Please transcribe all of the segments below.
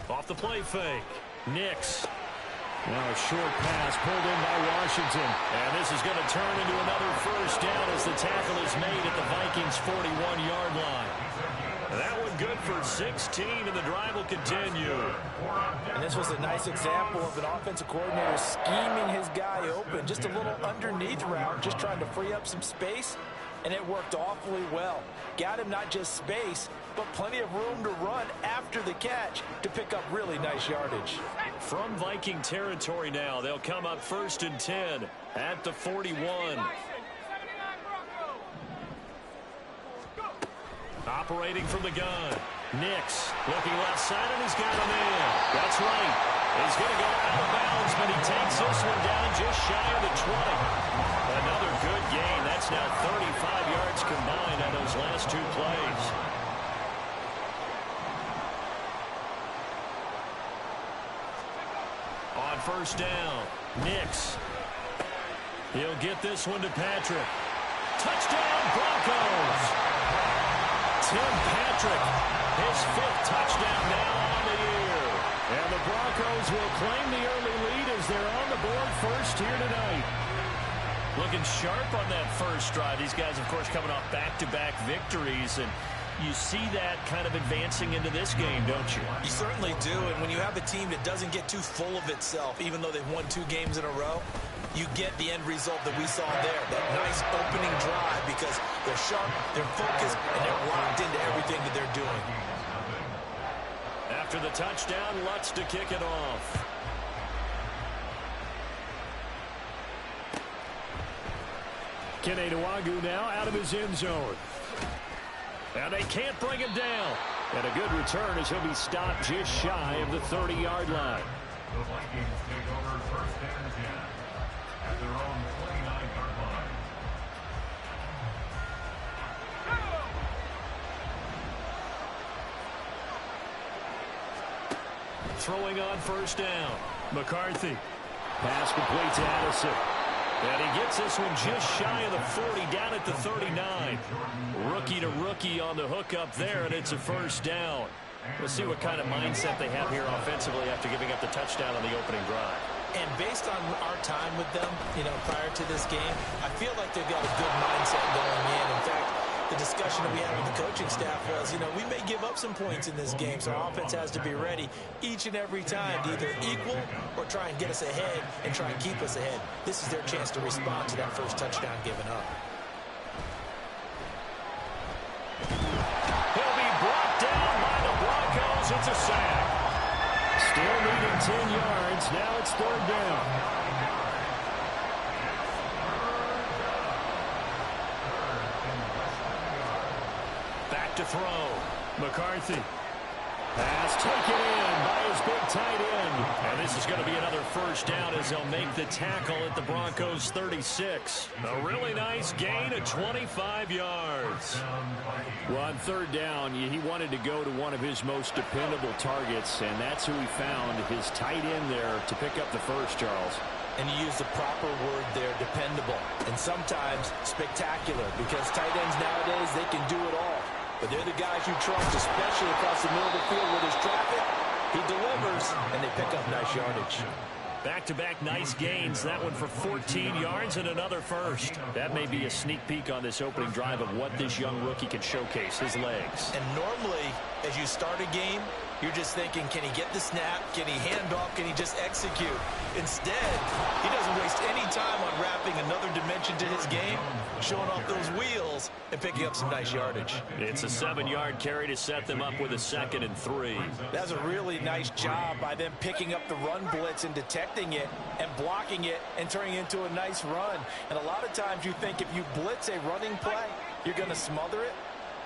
Off the play fake. Nix. Now a short pass pulled in by Washington. And this is going to turn into another first down as the tackle is made at the Vikings' 41-yard line. That one good for 16, and the drive will continue. And this was a nice example of an offensive coordinator scheming his guy open. Just a little underneath route, just trying to free up some space, and it worked awfully well. Got him not just space, but plenty of room to run after the catch to pick up really nice yardage. From Viking territory now, they'll come up 1st and 10 at the 41. Operating from the gun. Nix looking left side, and he's got him in. That's right. He's going to go out of bounds, but he takes this one down just shy of the 20. Another good gain. That's now 35 yards combined on those last 2 plays. On 1st down, Nix. He'll get this one to Patrick. Touchdown, Broncos! Tim Patrick, his 5th touchdown now on the year. And the Broncos will claim the early lead as they're on the board first here tonight. Looking sharp on that first drive. These guys, of course, coming off back-to-back victories, and you see that kind of advancing into this game, don't you? You certainly do, and when you have a team that doesn't get too full of itself, even though they've won 2 games in a row, you get the end result that we saw there, that nice opening drive, because they're sharp, they're focused, and they're locked into everything that they're doing. After the touchdown, Lutz to kick it off. Kene Nwangwu now out of his end zone. And they can't bring him down. And a good return as he'll be stopped just shy of the 30-yard line. The Vikings take over 1st and 10 at their own 29-yard line. Throwing on 1st down. McCarthy. Pass complete to Addison. And he gets this one just shy of the 40, down at the 39. Rookie to rookie on the hookup there, and it's a 1st down. We'll see what kind of mindset they have here offensively after giving up the touchdown on the opening drive. And based on our time with them, prior to this game, I feel like they've got a good mindset going in. In fact, the discussion that we had with the coaching staff was, we may give up some points in this game, so our offense has to be ready each and every time to either equal or try and get us ahead and try and keep us ahead. This is their chance to respond to that first touchdown given up. He'll be brought down by the Broncos. It's a sack. Still needing 10 yards. Now it's 3rd down. To throw. McCarthy. Pass taken in by his big tight end. And this is going to be another 1st down as they'll make the tackle at the Broncos' 36. A really nice gain of 25 yards. Well, on 3rd down, he wanted to go to one of his most dependable targets, and that's who he found, his tight end there, to pick up the first, Charles. And you use the proper word there, dependable, and sometimes spectacular, because tight ends nowadays, they can do it all. But they're the guys you trust, especially across the middle of the field where there's traffic. He delivers, and they pick up nice yardage. Back-to-back nice gains. That one for 14 yards and another 1st. That may be a sneak peek on this opening drive of what this young rookie can showcase, his legs. And normally, as you start a game, you're just thinking, can he get the snap? Can he hand off? Can he just execute? Instead, he doesn't waste any time on wrapping another dimension to his game, showing off those wheels, and picking up some nice yardage. It's a 7-yard carry to set them up with a 2nd and 3. That's a really nice job by them picking up the run blitz and detecting it and blocking it and turning it into a nice run. And a lot of times you think if you blitz a running play, you're going to smother it.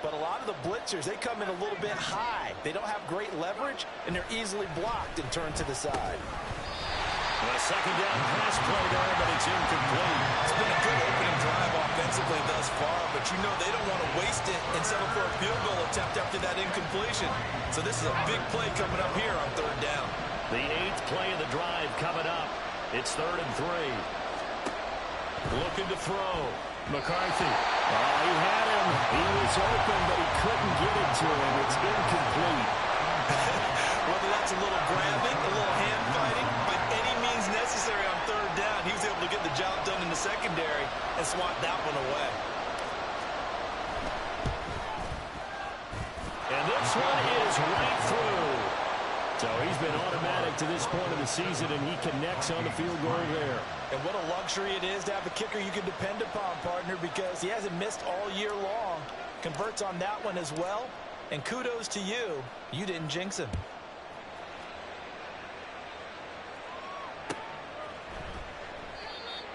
But a lot of the blitzers, they come in a little bit high. They don't have great leverage, and they're easily blocked and turned to the side. A 2nd down pass play there, but it's incomplete. It's been a good opening drive offensively thus far, but they don't want to waste it and settle for a field goal attempt after that incompletion. So this is a big play coming up here on 3rd down. The 8th play of the drive coming up. It's 3rd and 3. Looking to throw. McCarthy. Oh, he had him. He was open, but he couldn't get it to him. It's incomplete. Whether that's a little grabbing, a little hand fighting, by any means necessary on third down, he was able to get the job done in the secondary and swat that one away. And this one is right through. So he's been automatic to this point of the season, and he connects on the field goal there. And what a luxury it is to have a kicker you can depend upon, partner, because he hasn't missed all year long. Converts on that one as well. And kudos to you. You didn't jinx him.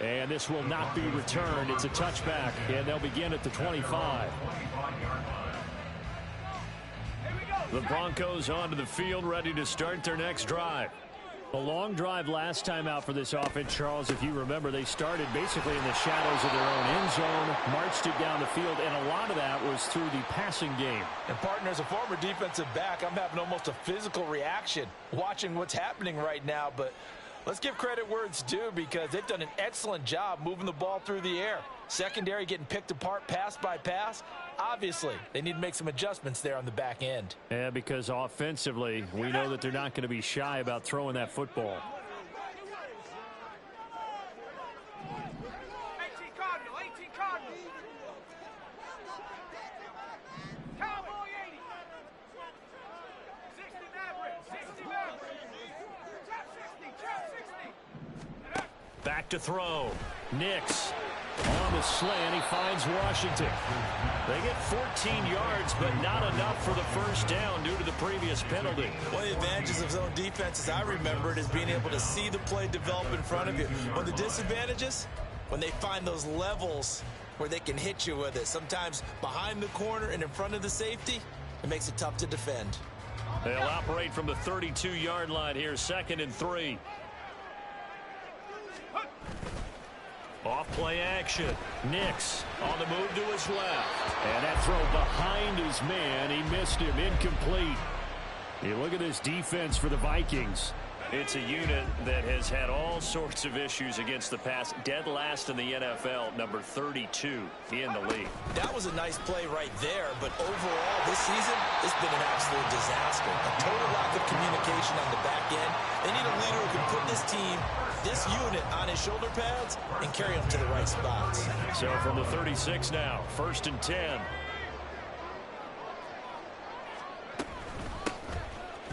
And this will not be returned. It's a touchback, and they'll begin at the 25. The Broncos onto the field, ready to start their next drive. A long drive last time out for this offense, Charles. If you remember, they started basically in the shadows of their own end zone, marched it down the field, and a lot of that was through the passing game. And, partner, as a former defensive back, I'm having almost a physical reaction watching what's happening right now. But let's give credit where it's due, because they've done an excellent job moving the ball through the air. Secondary getting picked apart pass by pass. Obviously, they need to make some adjustments there on the back end. Yeah, because offensively, we know that they're not going to be shy about throwing that football. 18 Cardinal, 18 Cardinal. Cowboy 80. 60 Maverick, 60 Maverick. Trap 60. Back to throw. Nix on the slant. He finds Washington. They get 14 yards, but not enough for the first down due to the previous penalty. One of the advantages of zone defense, as I remember it, is being able to see the play develop in front of you. One of the disadvantages, when they find those levels where they can hit you with it, sometimes behind the corner and in front of the safety, it makes it tough to defend. They'll operate from the 32-yard line here, 2nd and 3. Off play action. Nix on the move to his left. And that throw behind his man. He missed him. Incomplete. You look at this defense for the Vikings. It's a unit that has had all sorts of issues against the pass. Dead last in the NFL, number 32 in the league. That was a nice play right there, but overall this season, it's been an absolute disaster. A total lack of communication on the back end. They need a leader who can put this team, this unit, on his shoulder pads and carry them to the right spots. So from the 36 now, 1st and 10.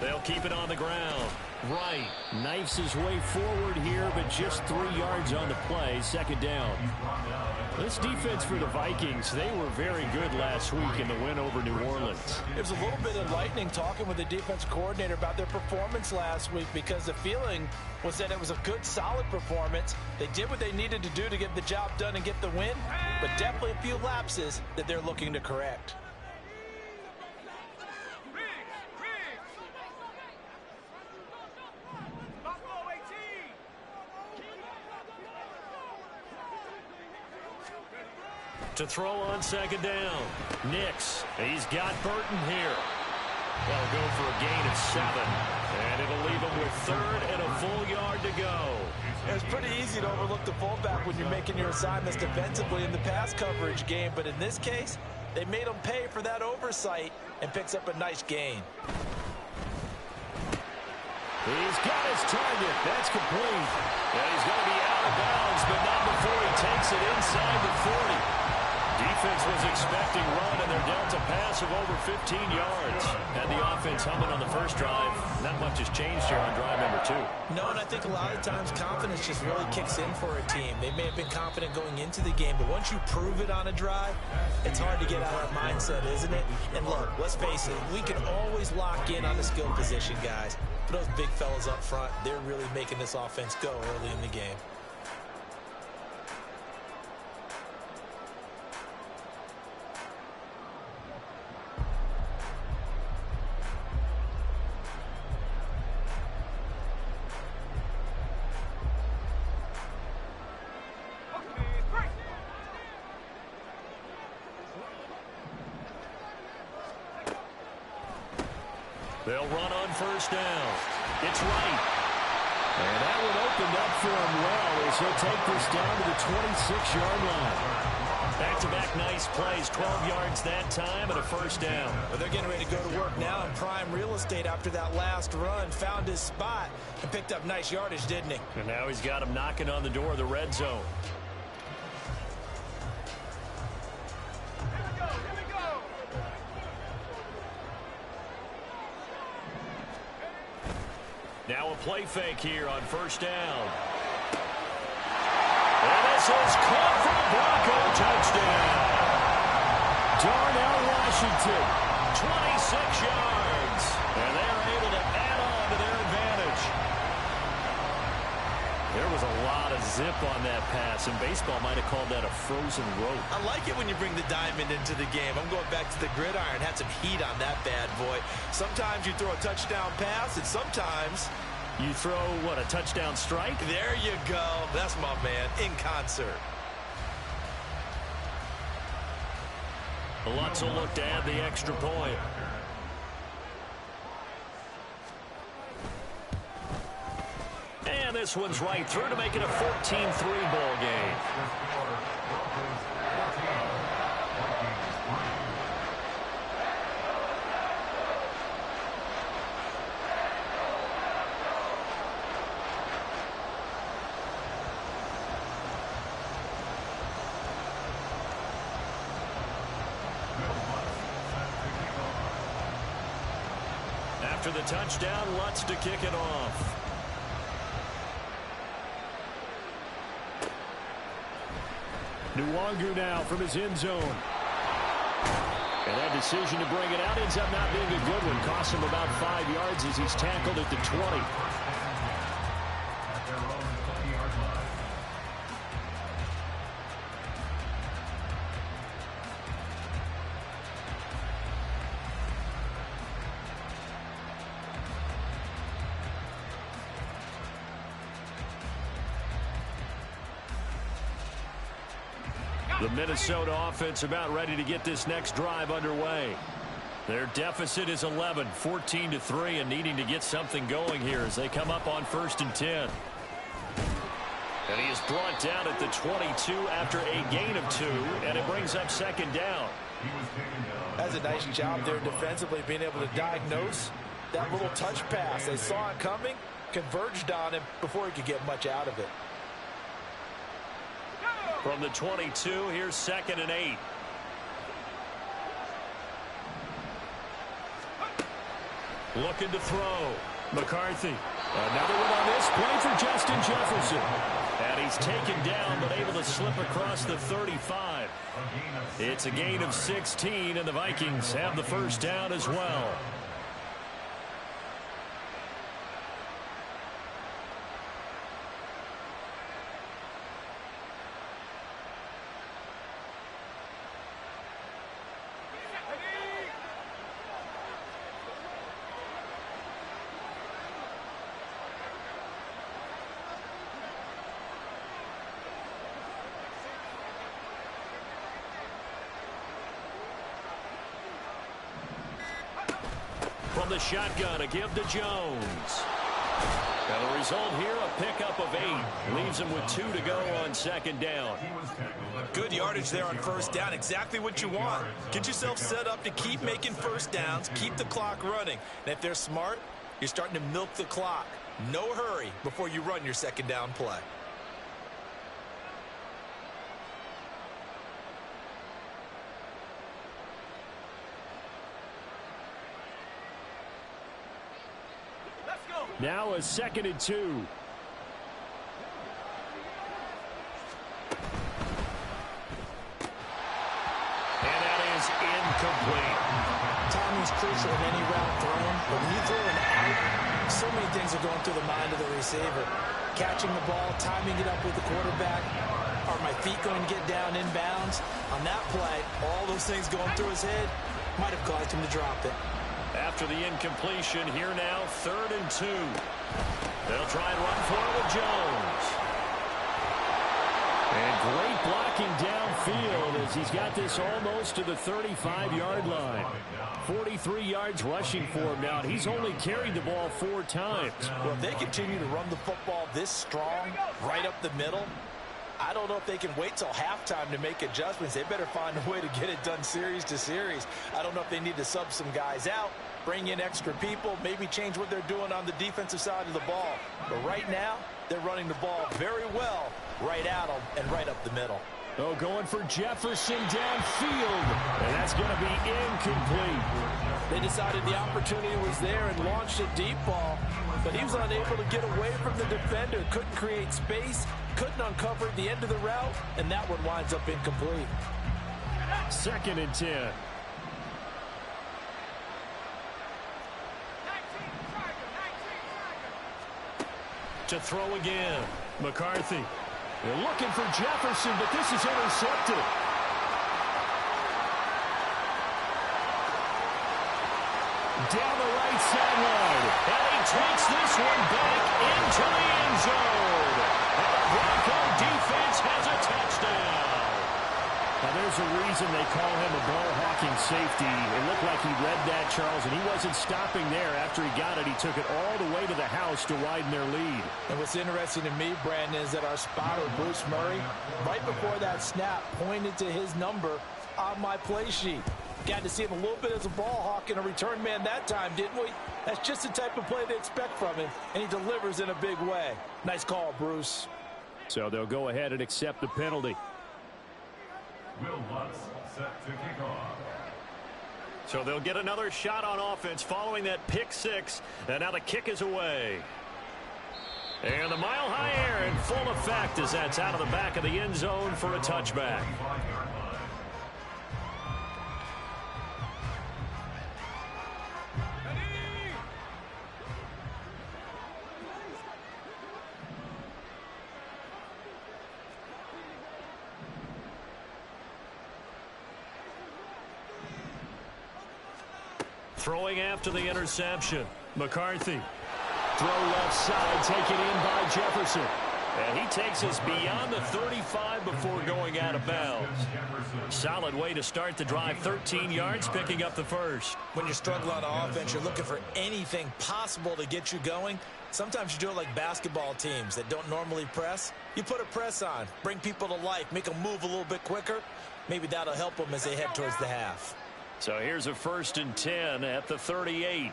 They'll keep it on the ground. Right. Knifes his way forward here, but just 3 yards on the play. 2nd down. This defense for the Vikings, they were very good last week in the win over New Orleans. It was a little bit enlightening talking with the defense coordinator about their performance last week, because the feeling was that it was a good, solid performance. They did what they needed to do to get the job done and get the win, but definitely a few lapses that they're looking to correct. To throw on 2nd down. Nix. He's got Burton here. They'll go for a gain of 7. And it'll leave him with 3rd and a full yard to go. It's pretty easy to overlook the fullback when you're making your assignments defensively in the pass coverage game. But in this case, they made him pay for that oversight and picks up a nice gain. He's got his target. That's complete. And he's going to be out of bounds, but not before he takes it inside the 40. Defense was expecting run, and they're down to pass of over 15 yards. And the offense humming on the first drive. Not much has changed here on drive number 2. No, and I think a lot of times confidence just really kicks in for a team. They may have been confident going into the game, but once you prove it on a drive, it's hard to get out of that mindset, isn't it? And look, let's face it, we can always lock in on the skill position, guys. But those big fellas up front, they're really making this offense go early in the game. They'll run on 1st down. It's right. And that one opened up for him well as he'll take this down to the 26-yard line. Back-to-back nice plays, 12 yards that time and a first down. Well, they're getting ready to go to work now in prime real estate after that last run. Found his spot and picked up nice yardage, didn't he? And now he's got him knocking on the door of the red zone. Here we go. Now a play fake here on first down. And this is caught for the Bronco touchdown. Darnell Washington, 26 yards. And they're able to add on to their advantage. There was a lot of zip on that pass, and baseball might have called that a frozen rope. I like it when you bring the diamond into the game. I'm going back to the gridiron. Had some heat on that bad boy. Sometimes you throw a touchdown pass, and sometimes you throw, what, a touchdown strike? There you go. That's my man, in concert. Lutz will look to add the extra point. And this one's right through to make it a 14-3 ball game. After the touchdown, Lutz to kick it off. Nwangu now from his end zone. And that decision to bring it out ends up not being a good one. Costs him about 5 yards as he's tackled at the 20. At their own 20-yard line. The Minnesota offense about ready to get this next drive underway. Their deficit is 11, 14-3, and needing to get something going here as they come up on 1st and 10. And he is brought down at the 22 after a gain of 2, and it brings up 2nd down. That's a nice job there defensively, being able to diagnose that little touch pass. They saw it coming, converged on him before he could get much out of it. From the 22, here's 2nd and 8. Looking to throw. McCarthy. Another one on this play for Justin Jefferson. And he's taken down, but able to slip across the 35. It's a gain of 16, and the Vikings have the first down as well. From the shotgun, a give to Jones. And the result here, a pickup of 8. Leaves him with 2 to go on 2nd down. Good yardage there on 1st down. Exactly what you want. Get yourself set up to keep making 1st downs, keep the clock running. And if they're smart, you're starting to milk the clock. No hurry before you run your 2nd down play. Now a 2nd and 2. And that is incomplete. Timing is crucial in any route thrown, but when you throw an out, so many things are going through the mind of the receiver. Catching the ball, timing it up with the quarterback. Are my feet going to get down inbounds? On that play, all those things going through his head might have caused him to drop it. After the incompletion, here now, 3rd and 2. They'll try and run for it with Jones. And great blocking downfield as he's got this almost to the 35-yard line. 43 yards rushing for him now. He's only carried the ball 4 times. Well, if they continue to run the football this strong, right up the middle, I don't know if they can wait till halftime to make adjustments. They better find a way to get it done series to series. I don't know if they need to sub some guys out, bring in extra people, maybe change what they're doing on the defensive side of the ball. But right now, they're running the ball very well right at them and right up the middle. Oh, going for Jefferson downfield, and that's going to be incomplete. They decided the opportunity was there and launched a deep ball, but he was unable to get away from the defender, couldn't create space, couldn't uncover the end of the route, and that one winds up incomplete. 2nd and 10. 19, Tiger. To throw again. McCarthy. They're looking for Jefferson, but this is intercepted. Down the right sideline. And he takes this one back into the end zone. And the Bronco defense has a touchdown. Now, there's a reason they call him a ball-hawking safety. It looked like he read that, Charles, and he wasn't stopping there. After he got it, he took it all the way to the house to widen their lead. And what's interesting to me, Brandon, is that our spotter, Bruce Murray, right before that snap, pointed to his number on my play sheet. Got to see him a little bit as a ball hawk and a return man that time, didn't we? That's just the type of play they expect from him, and he delivers in a big way. Nice call, Bruce. So they'll go ahead and accept the penalty. Will Lutz set to kick off. So they'll get another shot on offense following that pick six. And now the kick is away. And the mile-high air in full effect as that's out of the back of the end zone for a touchback. Throwing after the interception. McCarthy. Throw left side, taken in by Jefferson. And he takes us beyond the 35 before going out of bounds. Solid way to start the drive. 13 yards, picking up the first. When you're struggling on offense, you're looking for anything possible to get you going. Sometimes you do it like basketball teams that don't normally press. You put a press on, bring people to life, make them move a little bit quicker. Maybe that'll help them as they head towards the half. So here's a 1st and 10 at the 38.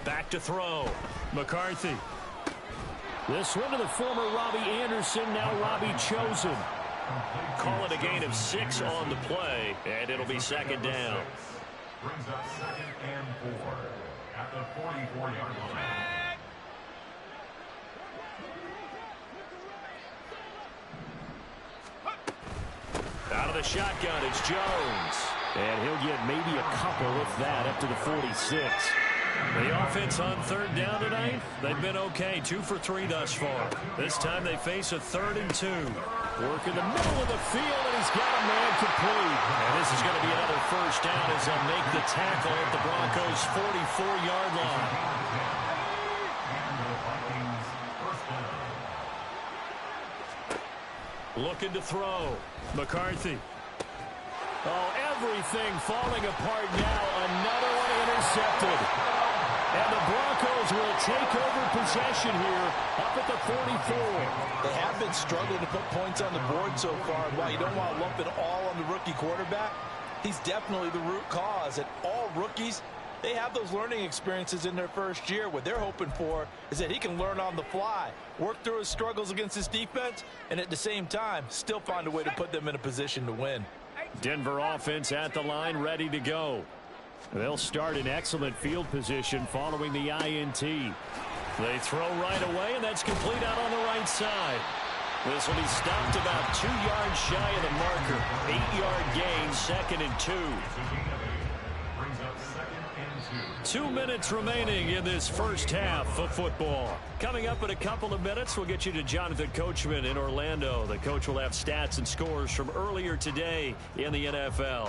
Back to throw. McCarthy. This one to the former Robbie Anderson, now Robbie Chosen. Call it a gain of 6 on the play, and it'll be 2nd down. Brings up 2nd and 4 at the 44-yard line. Out of the shotgun, it's Jones. And he'll get maybe a couple, if that, up to the 46. The offense on 3rd down tonight, they've been okay. 2 for 3 thus far. This time they face a 3rd and 2. Work in the middle of the field, and he's got a man complete. And this is going to be another 1st down as they'll make the tackle at the Broncos' 44-yard line. Looking to throw. McCarthy. Oh, everything falling apart now. Another one intercepted. And the Broncos will take over possession here up at the 44. They have been struggling to put points on the board so far. And while you don't want to lump it all on the rookie quarterback, he's definitely the root cause. And all rookies, they have those learning experiences in their first year. What they're hoping for is that he can learn on the fly, work through his struggles against his defense, and at the same time, still find a way to put them in a position to win. Denver offense at the line, ready to go. They'll start in excellent field position following the INT. They throw right away, and that's complete out on the right side. This will be stopped about 2 yards shy of the marker. 8-yard gain, 2nd and 2. 2 minutes remaining in this first half of football. Coming up in a couple of minutes, we'll get you to Jonathan Coachman in Orlando. The coach will have stats and scores from earlier today in the NFL.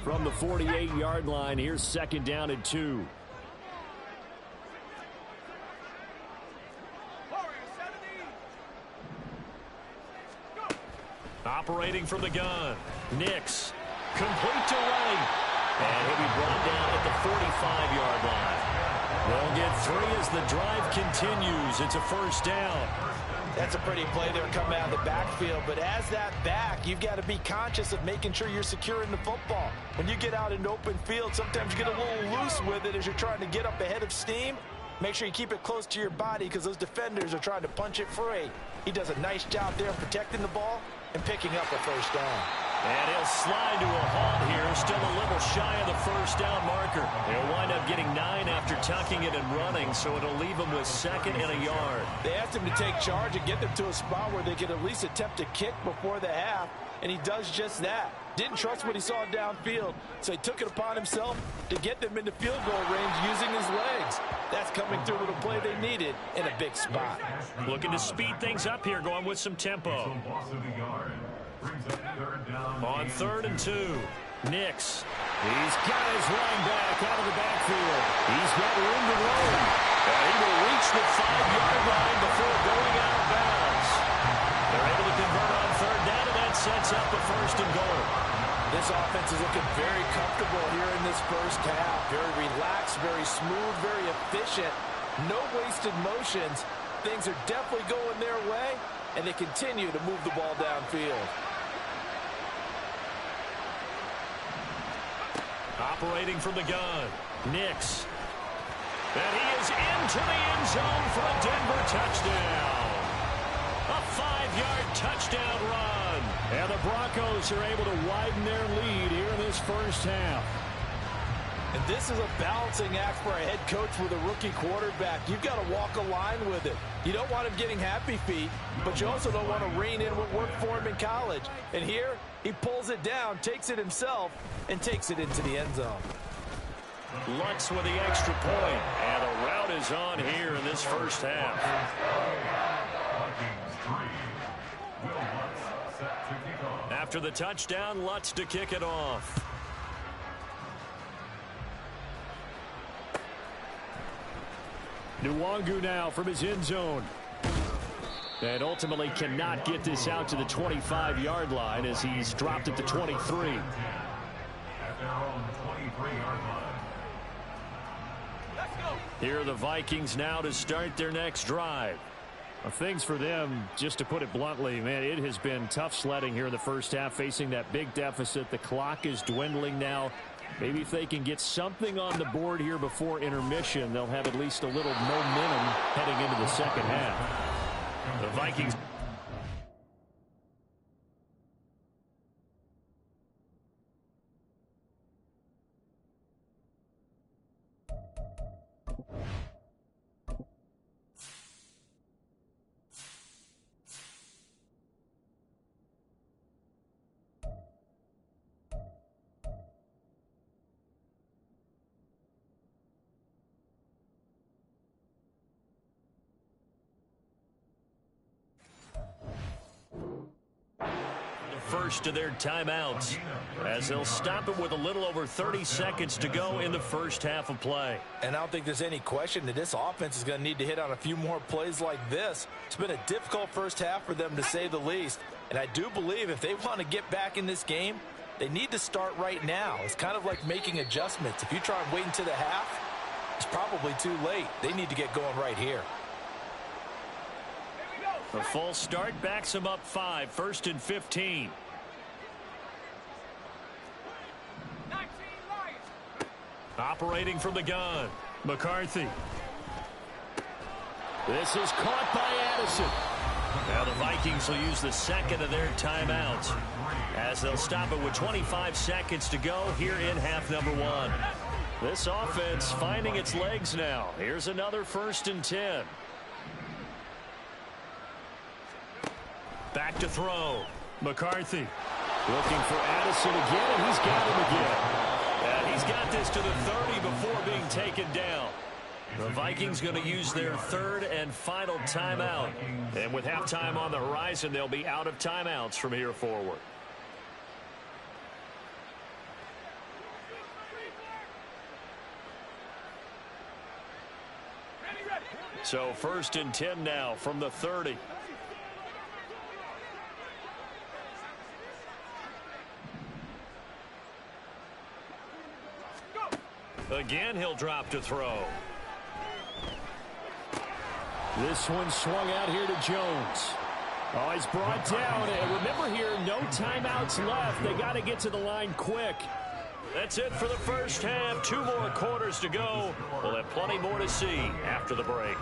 From the 48-yard line, here's 2nd down and 2. Operating from the gun. Nix. Complete to right. And he'll be brought down at the 45-yard line. They'll get 3 as the drive continues. It's a first down. That's a pretty play there coming out of the backfield. But as that back, you've got to be conscious of making sure you're securing the football. When you get out in open field, sometimes you get a little loose with it as you're trying to get up ahead of steam. Make sure you keep it close to your body because those defenders are trying to punch it free. He does a nice job there protecting the ball and picking up a first down. And he'll slide to a halt here, still a little shy of the first down marker. He'll wind up getting 9 after tucking it and running, so it'll leave him with 2nd and a yard. They asked him to take charge and get them to a spot where they could at least attempt a kick before the half, and he does just that. Didn't trust what he saw downfield, so he took it upon himself to get them into field goal range using his legs. That's coming through with a play they needed in a big spot. Looking to speed things up here, going with some tempo. On 3rd and 2, Nix. He's got his running back out of the backfield. He's got room to roam. And he will reach the 5-yard line before going out of bounds. They're able to convert on 3rd down, and that sets up the 1st and goal. This offense is looking very comfortable here in this first half. Very relaxed, very smooth, very efficient. No wasted motions. Things are definitely going their way, and they continue to move the ball downfield. Operating from the gun, Nix. And he is into the end zone for a Denver touchdown. A 5-yard touchdown run. And the Broncos are able to widen their lead here in this first half. And this is a balancing act for a head coach with a rookie quarterback. You've got to walk a line with it. You don't want him getting happy feet, but you also don't want to rein in what worked for him in college. And here, he pulls it down, takes it himself, and takes it into the end zone. Lutz with the extra point, and the route is on here in this first half. After the touchdown, Lutz to kick it off. Nwangu now from his end zone. And ultimately cannot get this out to the 25-yard line as he's dropped at the 23. At their own 23-yard line. Let's go. Here are the Vikings now to start their next drive. Well, things for them, just to put it bluntly, man, it has been tough sledding here in the first half, facing that big deficit. The clock is dwindling now. Maybe if they can get something on the board here before intermission, they'll have at least a little momentum heading into the second half. The Vikings. First of their timeouts, as they'll stop it with a little over 30 seconds to go in the first half of play. And I don't think there's any question that this offense is going to need to hit on a few more plays like this. It's been a difficult first half for them, to say the least. And I do believe if they want to get back in this game, they need to start right now. It's kind of like making adjustments. If you try and wait until the half, it's probably too late. They need to get going right here. A full start backs him up 5, 1st and 15. 19 Lions. Operating from the gun, McCarthy. This is caught by Addison. Now the Vikings will use the second of their timeouts as they'll stop it with 25 seconds to go here in half number 1. This offense finding its legs now. Here's another 1st and 10. Back to throw. McCarthy looking for Addison again, and he's got him again. And he's got this to the 30 before being taken down. The Vikings going to use their 3rd and final timeout. And with halftime on the horizon, they'll be out of timeouts from here forward. So 1st and 10 now from the 30. Again, he'll drop to throw. This one swung out here to Jones. Oh, he's brought down. And remember here, no timeouts left. They got to get to the line quick. That's it for the first half. 2 more quarters to go. We'll have plenty more to see after the break.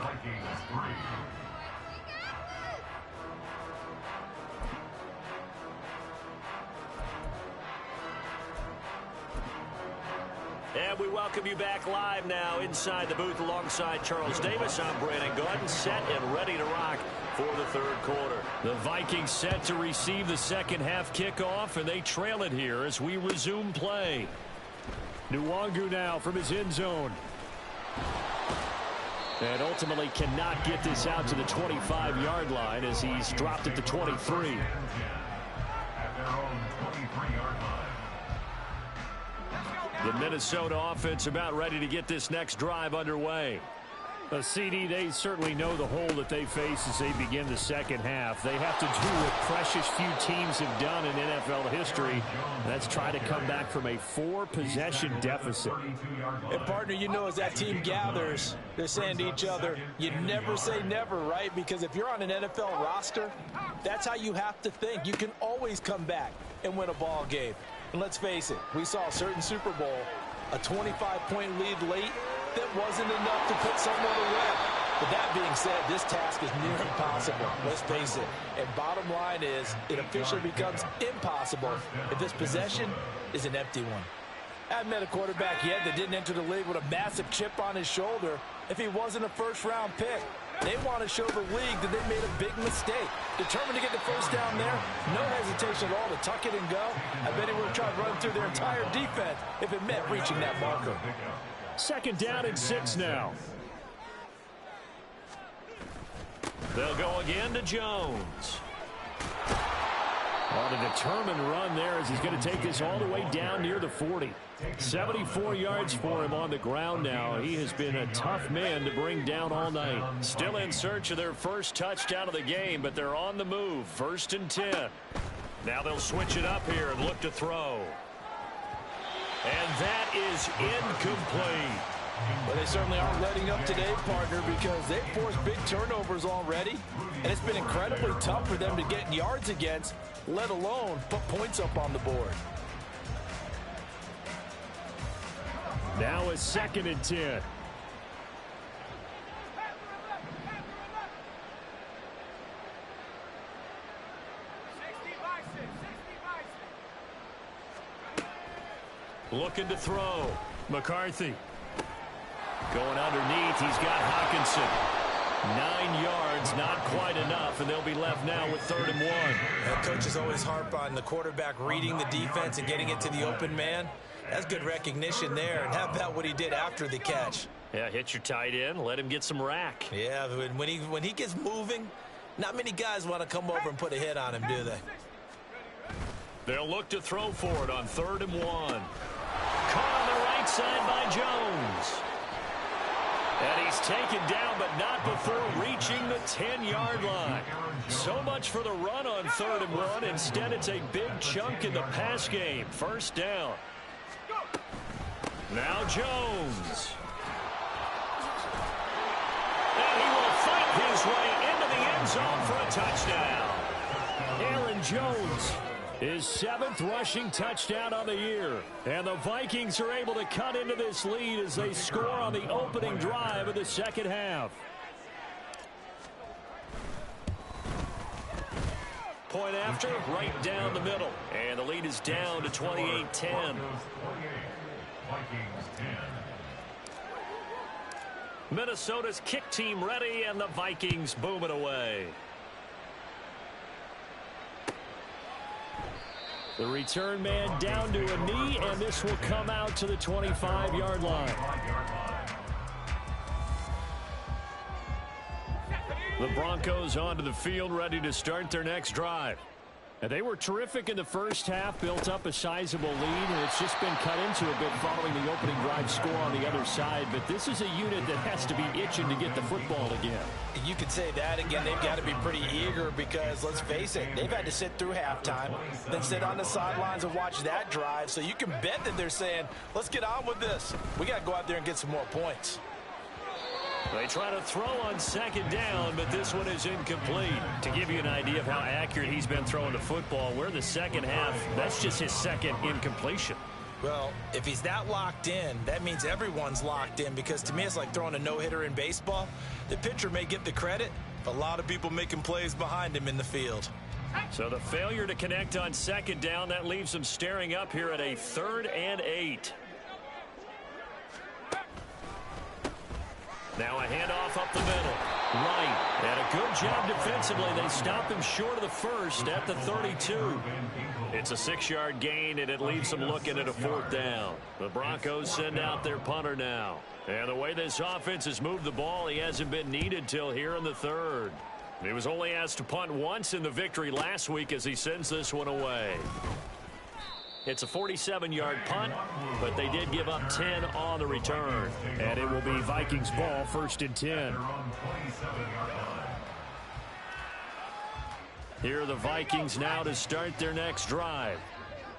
And we welcome you back live now inside the booth alongside Charles Davis. I'm Brandon Gordon, set and ready to rock for the third quarter. The Vikings set to receive the second half kickoff, and they trail it here as we resume play. Nwangu now from his end zone. And ultimately cannot get this out to the 25-yard line as he's dropped at the 23. At their own 23-yard line. The Minnesota offense about ready to get this next drive underway. CD, they certainly know the hole that they face as they begin the second half. They have to do what precious few teams have done in NFL history. That's try to come back from a 4-possession deficit. And, partner, you know, as that team gathers, they're saying to each other, you never say never, right? Because if you're on an NFL roster, that's how you have to think. You can always come back and win a ball game. And let's face it, we saw a certain Super Bowl, a 25-point lead late, that wasn't enough to put someone away. But that being said, this task is near impossible. Let's face it. And bottom line is, it officially becomes impossible if this possession is an empty one. I haven't met a quarterback yet that didn't enter the league with a massive chip on his shoulder if he wasn't a first-round pick. They want to show the league that they made a big mistake. Determined to get the first down there, no hesitation at all to tuck it and go. I bet he would have tried to run through their entire defense if it meant reaching that marker. Second down and 6 now. They'll go again to Jones. On a determined run there as he's going to take this all the way down near the 40. 74 yards for him on the ground now. He has been a tough man to bring down all night. Still in search of their first touchdown of the game, but they're on the move. 1st and 10. Now they'll switch it up here and look to throw. And that is incomplete. Well, they certainly aren't letting up today, partner, because they've forced big turnovers already. And it's been incredibly tough for them to get yards against, let alone put points up on the board. Now a 2nd and 10. Looking to throw. McCarthy. Going underneath, he's got Hawkinson. 9 yards, not quite enough, and they'll be left now with 3rd and 1. Coaches always harp on the quarterback reading the defense and getting it to the open man. That's good recognition there, and how about what he did after the catch? Yeah, hit your tight end, let him get some rack. Yeah, when he gets moving, not many guys want to come over and put a hit on him, do they? They'll look to throw for it on 3rd and 1. Caught on the right side by Jones. And he's taken down, but not before reaching the 10-yard line. So much for the run on 3rd and 1. Instead, it's a big chunk in the pass game. 1st down. Now Jones. And he will fight his way into the end zone for a touchdown. Aaron Jones, his 7th rushing touchdown on the year. And the Vikings are able to cut into this lead as they score on the opening drive of the second half. Point after, right down the middle. And the lead is down to 28-10. Minnesota's kick team ready, and the Vikings boom it away. The return man down to a knee, and this will come out to the 25-yard line. The Broncos onto the field, ready to start their next drive. And they were terrific in the first half, built up a sizable lead, and it's just been cut into a bit following the opening drive score on the other side. But this is a unit that has to be itching to get the football again. You could say that again. They've got to be pretty eager because, let's face it, they've had to sit through halftime, then sit on the sidelines and watch that drive. So you can bet that they're saying, let's get on with this. We got to go out there and get some more points. They try to throw on second down, but this one is incomplete. To give you an idea of how accurate he's been throwing the football, we're in the second half. That's just his second incompletion. Well, if he's that locked in, that means everyone's locked in, because to me it's like throwing a no-hitter in baseball. The pitcher may get the credit, but a lot of people making plays behind him in the field. So the failure to connect on second down, that leaves them staring up here at a 3rd and 8. Now a handoff up the middle. Right. And a good job defensively. They stop him short of the first at the 32. It's a 6-yard gain, and it leaves them looking at a 4th down. The Broncos send out their punter now. And the way this offense has moved the ball, he hasn't been needed till here in the 3rd. He was only asked to punt once in the victory last week as he sends this one away. It's a 47-yard punt, but they did give up 10 on the return. And it will be Vikings ball, 1st and 10. Here are the Vikings now to start their next drive.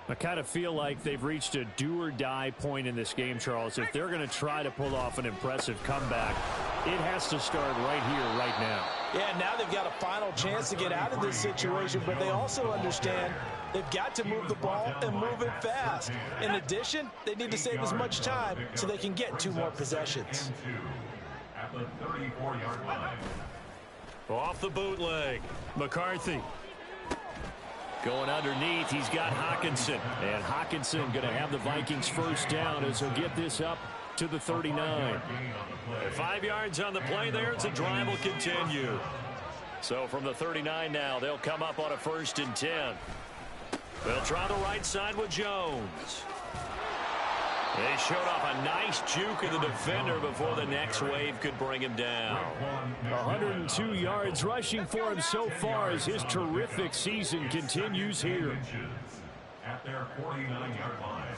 I kind of feel like they've reached a do-or-die point in this game, Charles. If they're going to try to pull off an impressive comeback, it has to start right here, right now. Yeah, now they've got a final chance to get out of this situation, but they also understand they've got to move the ball and move it fast. In addition, they need to save as much time so they can get 2 more possessions. At the 34-yard line. Off the bootleg, McCarthy. Going underneath, he's got Hawkinson. And Hawkinson going to have the Vikings 1st down as he'll get this up to the 39. 5 yards on the play there as the drive will continue. So from the 39 now, they'll come up on a 1st and 10. They'll try the right side with Jones. They showed off a nice juke of the defender before the next wave could bring him down. 102 yards rushing for him so far as his terrific season continues here. At their 49-yard line.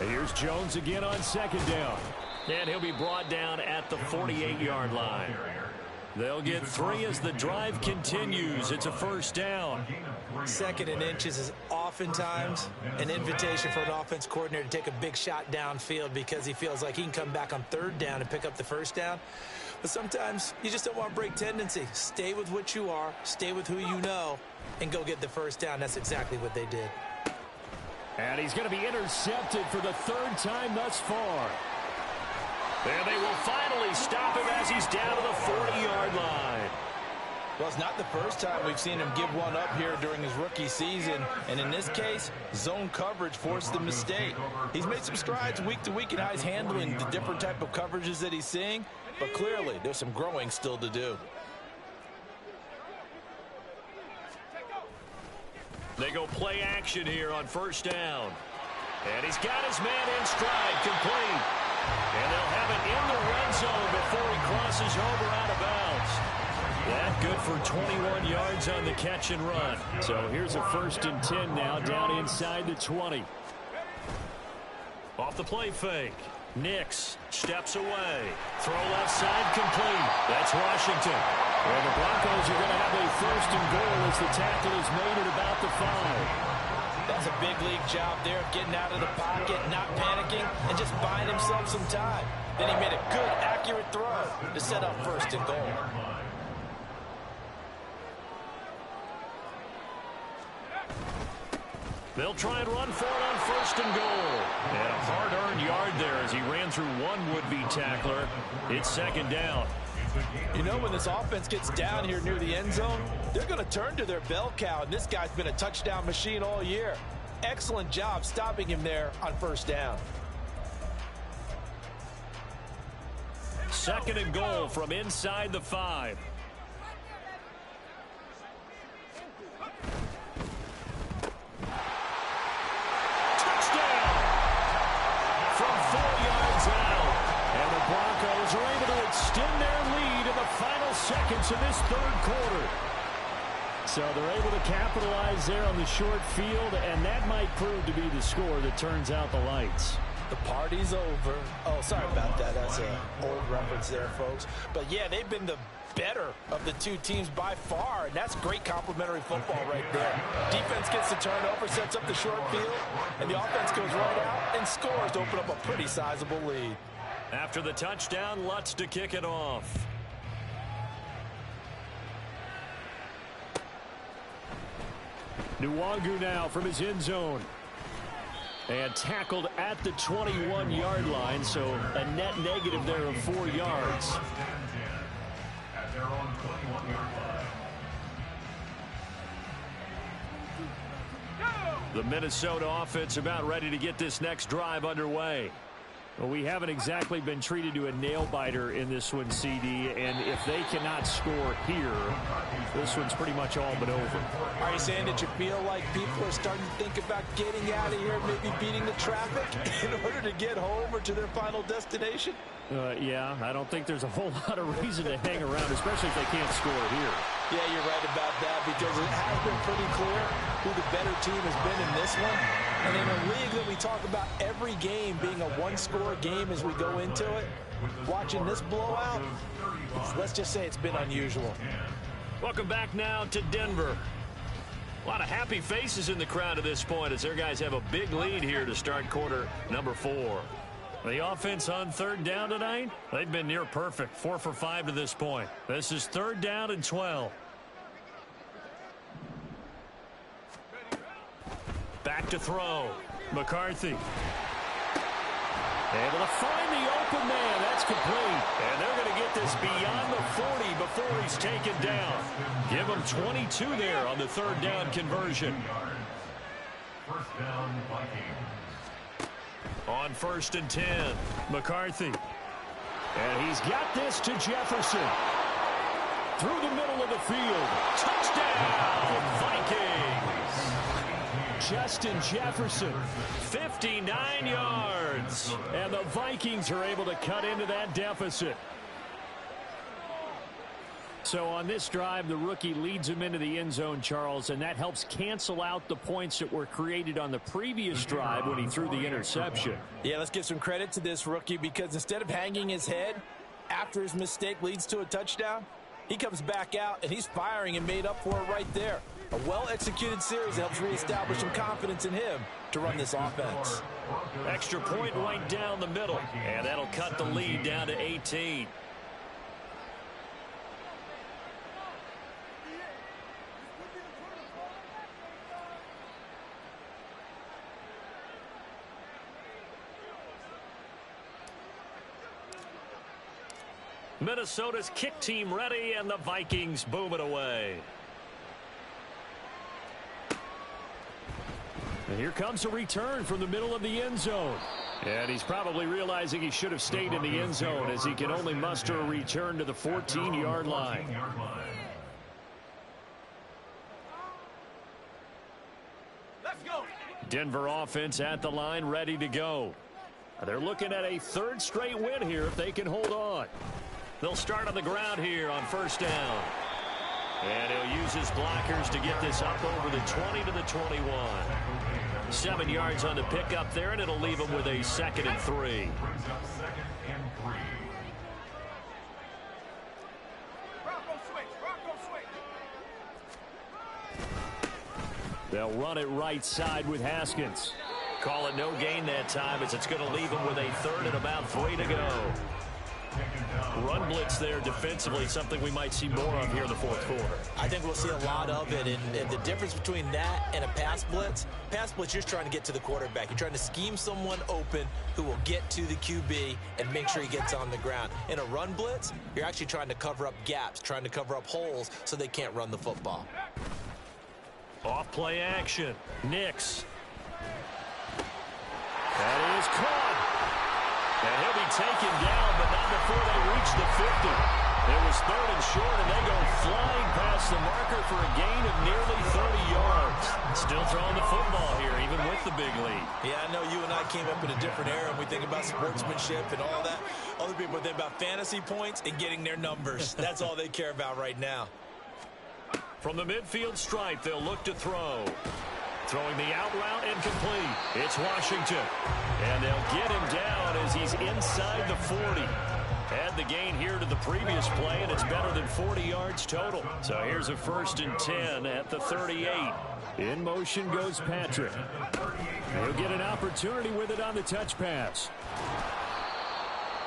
And here's Jones again on second down. And he'll be brought down at the 48-yard line. They'll get 3 as the drive continues. It's a 1st down. 2nd and inches is oftentimes an invitation for an offense coordinator to take a big shot downfield because he feels like he can come back on 3rd down and pick up the 1st down. But sometimes you just don't want to break tendency. Stay with what you are, stay with who you know, and go get the 1st down. That's exactly what they did. And he's going to be intercepted for the 3rd time thus far. And they will finally stop him as he's down to the 40-yard line. Well, it's not the first time we've seen him give one up here during his rookie season. And in this case, zone coverage forced the mistake. He's made some strides week to week in how he's handling the different type of coverages that he's seeing. But clearly, there's some growing still to do. They go play action here on 1st down. And he's got his man in stride, complete. And they'll have it in the red zone before he crosses over out of bounds. That good for 21 yards on the catch and run. So here's a 1st and 10 now down inside the 20. Off the play fake. Nix steps away. Throw left side complete. That's Washington. And the Broncos are going to have a 1st and goal as the tackle is made at about the 5. That's a big league job there, getting out of the pocket, not panicking, and just buying himself some time. Then he made a good, accurate throw to set up 1st and goal. They'll try and run for it on 1st and goal. And a hard-earned yard there as he ran through one would-be tackler. It's 2nd down. You know, when this offense gets down here near the end zone, they're going to turn to their bell cow, and this guy's been a touchdown machine all year. Excellent job stopping him there on 1st down. 2nd and goal from inside the 5. Broncos are able to extend their lead in the final seconds of this 3rd quarter. So they're able to capitalize there on the short field, and that might prove to be the score that turns out the lights. The party's over. Oh, sorry about that. That's an old reference there, folks. But, yeah, they've been the better of the two teams by far, and that's great complimentary football right there. Defense gets the turnover, sets up the short field, and the offense goes right out and scores to open up a pretty sizable lead. After the touchdown, Lutz to kick it off. Nwangu now from his end zone. And tackled at the 21-yard line, so a net negative there of 4 yards. At their own 21-yard line. The Minnesota offense about ready to get this next drive underway. Well, we haven't exactly been treated to a nail-biter in this one, CD, and if they cannot score here, this one's pretty much all but over. Are you saying that you feel like people are starting to think about getting out of here, maybe beating the traffic in order to get home or to their final destination? Yeah, I don't think there's a whole lot of reason to hang around, especially if they can't score here. Yeah, you're right about that, because it has been pretty clear who the better team has been in this one. And in a league that we talk about every game being a one-score game as we go into it, watching this blowout, let's just say it's been unusual. Welcome back now to Denver. A lot of happy faces in the crowd at this point as their guys have a big lead here to start quarter number 4. The offense on third down tonight, they've been near perfect, 4 for 5 to this point. This is 3rd down and 12. Back to throw. McCarthy. Able to find the open man. That's complete. And they're going to get this beyond the 40 before he's taken down. Give him 22 there on the 3rd down conversion. First down, Vikings. On 1st and 10, McCarthy. And he's got this to Jefferson. Through the middle of the field. Touchdown, Vikings. Justin Jefferson, 59 yards. And the Vikings are able to cut into that deficit. So on this drive, the rookie leads him into the end zone, Charles, and that helps cancel out the points that were created on the previous drive when he threw the interception. Yeah, let's give some credit to this rookie, because instead of hanging his head after his mistake leads to a touchdown, he comes back out and he's firing and made up for it right there. A well-executed series helps reestablish some confidence in him to run this offense. Extra point right down the middle, and that'll cut the lead down to 18. Minnesota's kick team ready, and the Vikings boom it away. And here comes a return from the middle of the end zone. And he's probably realizing he should have stayed in the end zone, as he can only muster a return to the 14-yard line. Let's go. Denver offense at the line, ready to go. They're looking at a 3rd straight win here if they can hold on. They'll start on the ground here on 1st down. And he'll use his blockers to get this up over the 20 to the 21. 7 yards on the pickup there, and it'll leave him with a 2nd and 3. Brings up 2nd and 3. Bronco switch. Bronco switch. They'll run it right side with Haskins. Call it no gain that time, as it's going to leave him with a 3rd and about 3 to go. Run blitz there defensively, something we might see more of here in the 4th quarter. I think we'll see a lot of it, and the difference between that and a pass blitz, you're just trying to get to the quarterback. You're trying to scheme someone open who will get to the QB and make sure he gets on the ground. In a run blitz, you're actually trying to cover up gaps, trying to cover up holes so they can't run the football. Off play action. Nix. That is caught. And he'll be taken down, but not before they reach the 50. It was 3rd and short, and they go flying past the marker for a gain of nearly 30 yards. Still throwing the football here, even with the big lead. Yeah, I know you and I came up in a different era, and we think about sportsmanship and all that. Other people think about fantasy points and getting their numbers. That's all they care about right now. From the midfield stripe, they'll look to throw. Throwing the out route incomplete. It's Washington. And they'll get him down as he's inside the 40. Had the gain here to the previous play, and it's better than 40 yards total. So here's a 1st and 10 at the 38. In motion goes Patrick. He'll get an opportunity with it on the touch pass.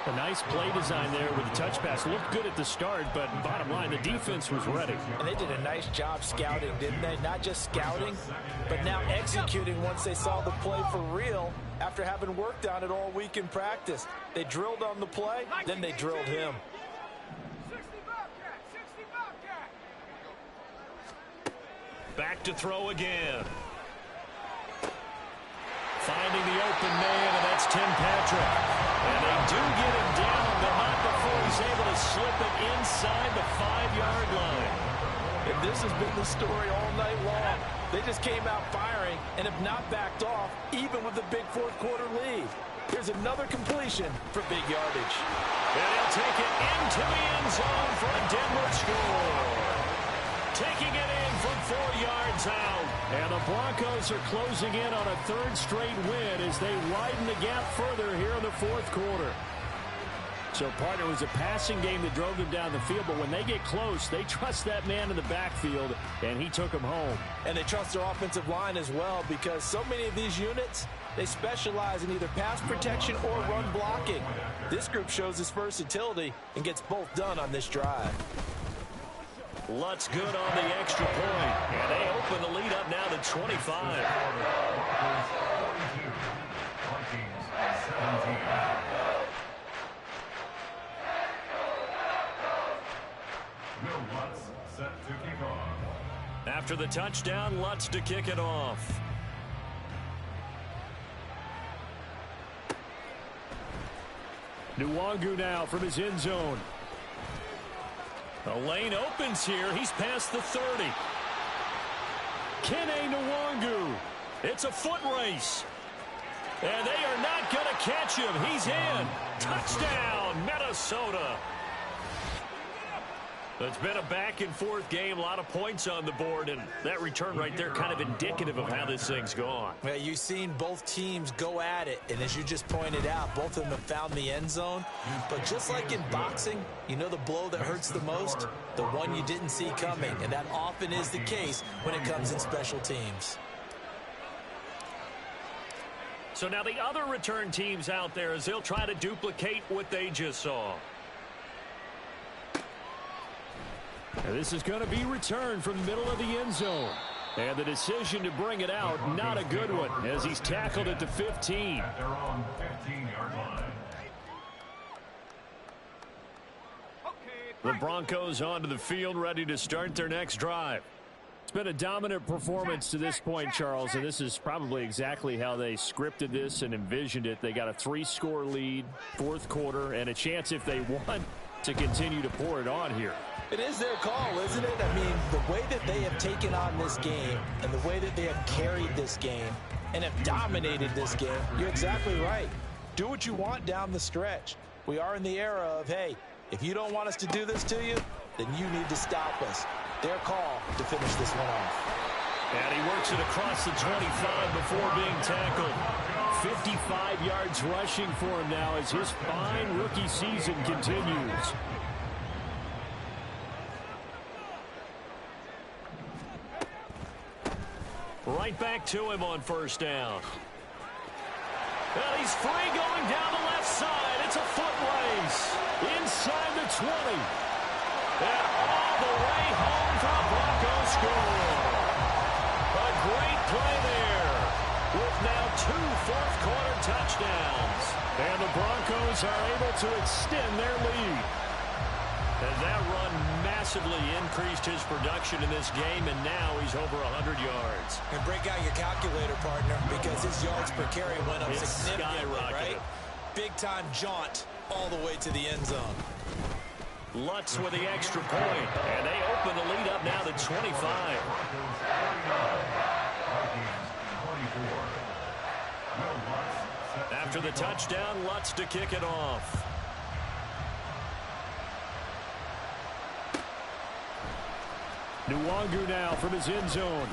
A nice play design there with the touch pass. Looked good at the start, but bottom line, the defense was ready. And they did a nice job scouting, didn't they? Not just scouting, but now executing once they saw the play for real after having worked on it all week in practice. They drilled on the play, then they drilled him. 60 Bobcat, 60 Bobcat. Back to throw again. Finding the open man, and that's Tim Patrick. And they do get him down, but not before he's able to slip it inside the 5-yard line. And this has been the story all night long. They just came out firing and have not backed off, even with the big fourth-quarter lead. Here's another completion for big yardage. And he'll take it into the end zone for a Denver score. Taking it in from 4 yards out. And the Broncos are closing in on a 3rd straight win as they widen the gap further here in the 4th quarter. So, partner, it was a passing game that drove them down the field, but when they get close, they trust that man in the backfield, and he took them home. And they trust their offensive line as well, because so many of these units, they specialize in either pass protection or run blocking. This group shows its versatility and gets both done on this drive. Lutz good on the extra point, and they open the lead up now to 25. After the touchdown, Lutz to kick it off. Nwangu now from his end zone. The lane opens here. He's past the 30. Kene Nwangu. It's a foot race. And they are not going to catch him. He's in. Touchdown, Minnesota. It's been a back-and-forth game, a lot of points on the board, and that return right there kind of indicative of how this thing's gone. Well, you've seen both teams go at it, and as you just pointed out, both of them have found the end zone. But just like in boxing, you know the blow that hurts the most? The one you didn't see coming, and that often is the case when it comes in special teams. So now the other return teams out there as they'll try to duplicate what they just saw. And this is going to be returned from the middle of the end zone. And the decision to bring it out, not a good one, as he's tackled at the 15. At their own 15-yard line. The Broncos onto the field, ready to start their next drive. It's been a dominant performance to this point, Charles, and this is probably exactly how they scripted this and envisioned it. They got a 3-score lead, 4th quarter, and a chance if they want to continue to pour it on here. It is their call, isn't it? I mean, the way that they have taken on this game and the way that they have carried this game and have dominated this game, you're exactly right. Do what you want down the stretch. We are in the era of, hey, if you don't want us to do this to you, then you need to stop us. Their call to finish this one off. And he works it across the 25 before being tackled. 55 yards rushing for him now as his fine rookie season continues. Right back to him on 1st down. Well, he's free going down the left side. It's a foot race. Inside the 20. And all the way home for a Broncos score. A great play there. With now 2 fourth-quarter touchdowns. And the Broncos are able to extend their lead. And that run massively increased his production in this game, and now he's over 100 yards. And break out your calculator, partner, because his yards per carry went up It's significantly, skyrocketed. right? Big-time jaunt all the way to the end zone. Lutz with the extra point, and they open the lead up now to 25. After the touchdown, Lutz to kick it off. Nwangu now from his end zone.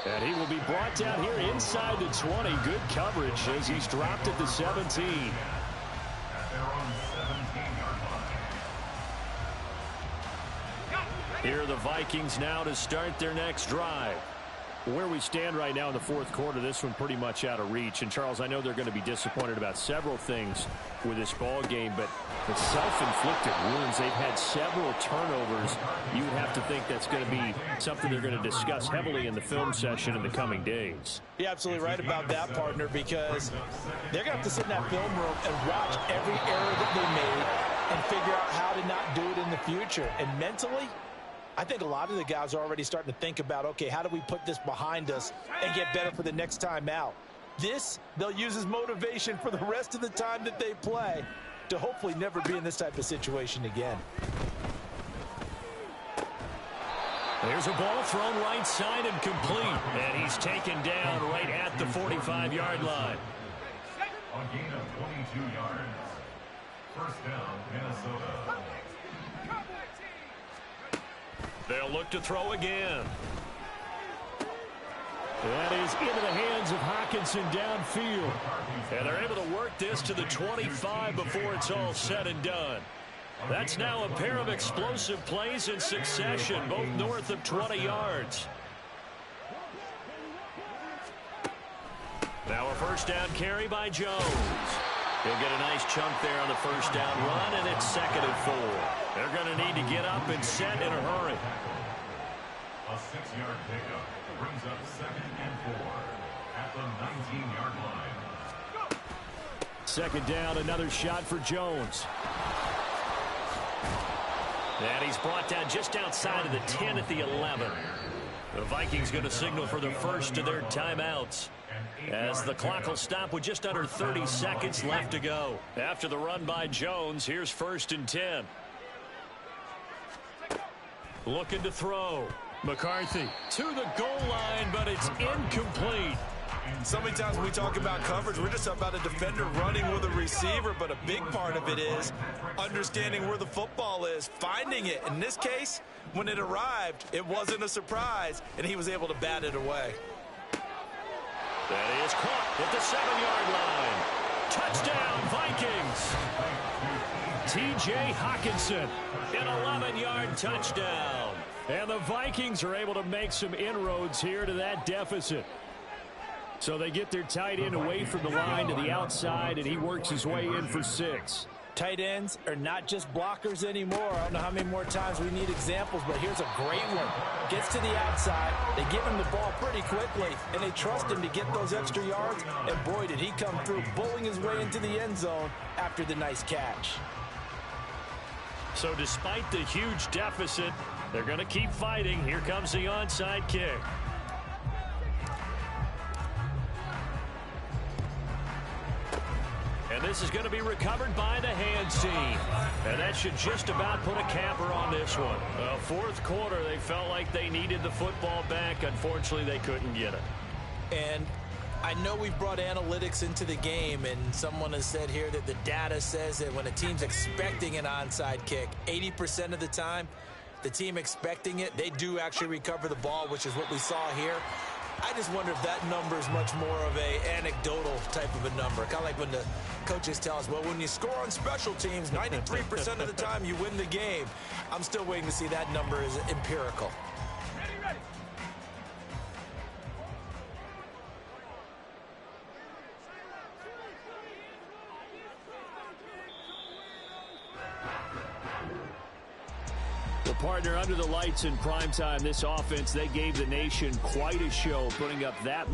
And he will be brought down here inside the 20. Good coverage as he's dropped at the 17. Here are the Vikings now to start their next drive. Where we stand right now in the fourth quarter, this one pretty much out of reach. And, Charles, I know they're going to be disappointed about several things with this ball game, but the self-inflicted wounds, they've had several turnovers. You would have to think that's going to be something they're going to discuss heavily in the film session in the coming days. You're absolutely right about that, partner, because they're going to have to sit in that film room and watch every error that they made and figure out how to not do it in the future. And mentally, I think a lot of the guys are already starting to think about, okay, how do we put this behind us and get better for the next time out? This, they'll use as motivation for the rest of the time that they play to hopefully never be in this type of situation again. There's a ball thrown right side and complete. And he's taken down right at the 45-yard line. A gain of 22 yards. First down, Minnesota. They'll look to throw again. That is into the hands of Hockenson downfield. And they're able to work this to the 25 before it's all said and done. That's now a pair of explosive plays in succession, both north of 20 yards. Now a first down carry by Jones. He'll get a nice chunk there on the first down run, and it's 2nd and 4. They're going to need to get up and set in a hurry. A 6-yard pickup brings up 2nd and 4 at the 19-yard line. 2nd down, another shot for Jones. And he's brought down just outside of the 10 at the 11. The Vikings going to signal for the first of their timeouts, as the clock will stop with just under 30 seconds left to go. After the run by Jones, here's 1st and 10. Looking to throw. McCarthy to the goal line, but it's incomplete. So many times when we talk about coverage, we're just about a defender running with a receiver, but a big part of it is understanding where the football is, finding it. In this case, when it arrived, it wasn't a surprise, and he was able to bat it away. That is caught at the 7-yard line. Touchdown, Vikings. T.J. Hockenson, an 11-yard touchdown. And the Vikings are able to make some inroads here to that deficit. So they get their tight end away from the line to the outside, and he works his way in for 6. Tight ends are not just blockers anymore. I don't know how many more times we need examples, but here's a great one. Gets to the outside, they give him the ball pretty quickly, and they trust him to get those extra yards, and boy, did he come through, bowling his way into the end zone after the nice catch. So despite the huge deficit, they're going to keep fighting. Here comes the onside kick. And this is going to be recovered by the hands team. And that should just about put a capper on this one. Fourth quarter, they felt like they needed the football back. Unfortunately, they couldn't get it. And I know we've brought analytics into the game, and someone has said here that the data says that when a team's expecting an onside kick, 80% of the time, the team expecting it, they do actually recover the ball, which is what we saw here. I just wonder if that number is much more of a anecdotal type of a number. Kind of like when the coaches tell us, well, when you score on special teams, 93% of the time you win the game. I'm still waiting to see that number is empirical. Well, partner, under the lights in primetime, this offense, they gave the nation quite a show, putting up that many